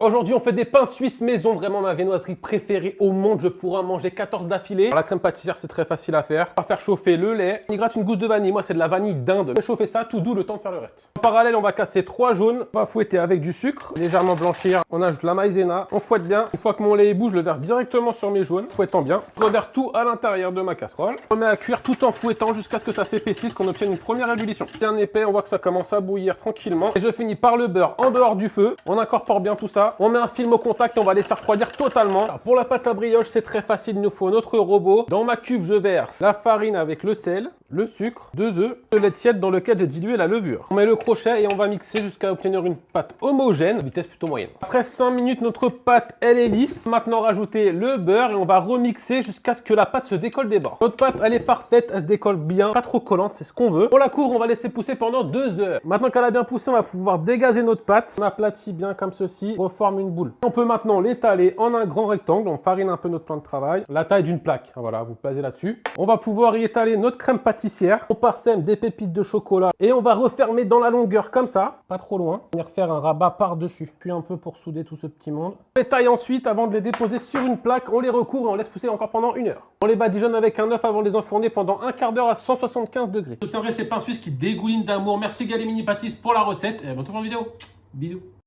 Aujourd'hui, on fait des pains suisses maison, vraiment ma viennoiserie préférée au monde. Je pourrais en manger 14 d'affilée. La crème pâtissière, c'est très facile à faire. On va faire chauffer le lait. On y gratte une gousse de vanille. Moi, c'est de la vanille d'Inde. Je vais chauffer ça tout doux le temps de faire le reste. En parallèle, on va casser 3 jaunes. On va fouetter avec du sucre, légèrement blanchir. On ajoute la maïzena. On fouette bien. Une fois que mon lait bouge, je le verse directement sur mes jaunes, fouettant bien. Je reverse tout à l'intérieur de ma casserole. On met à cuire tout en fouettant jusqu'à ce que ça s'épaississe, qu'on obtienne une première ébullition. Bien épais, on voit que ça commence à bouillir tranquillement. Et je finis par le beurre en dehors du feu. On incorpore bien tout ça. On met un film au contact, on va laisser refroidir totalement. Alors pour la pâte à brioche, c'est très facile, il nous faut notre robot. Dans ma cuve, je verse la farine avec le sel, le sucre, 2 œufs, le lait tiède dans lequel j'ai dilué la levure. On met le crochet et on va mixer jusqu'à obtenir une pâte homogène, vitesse plutôt moyenne. Après 5 minutes, notre pâte, elle est lisse. Maintenant, rajouter le beurre et on va remixer jusqu'à ce que la pâte se décolle des bords. Notre pâte, elle est parfaite, elle se décolle bien, pas trop collante, c'est ce qu'on veut. Pour la cour, on va laisser pousser pendant 2 heures. Maintenant qu'elle a bien poussé, on va pouvoir dégazer notre pâte. On aplatit bien comme ceci, on forme une boule. On peut maintenant l'étaler en un grand rectangle. On farine un peu notre plan de travail. La taille d'une plaque. Voilà, vous basez là-dessus. On va pouvoir y étaler notre crème pâtissière. On parsème des pépites de chocolat et on va refermer dans la longueur comme ça, pas trop loin. On va refaire un rabat par-dessus, puis un peu pour souder tout ce petit monde. On les taille ensuite avant de les déposer sur une plaque. On les recouvre et on laisse pousser encore pendant 1 heure. On les badigeonne avec un œuf avant de les enfourner pendant un quart d'heure à 175 degrés. Vous obtiendrez ces pains suisses qui dégoulinent d'amour. Merci Galimini Pâtisses pour la recette et à bientôt en vidéo. Bisous.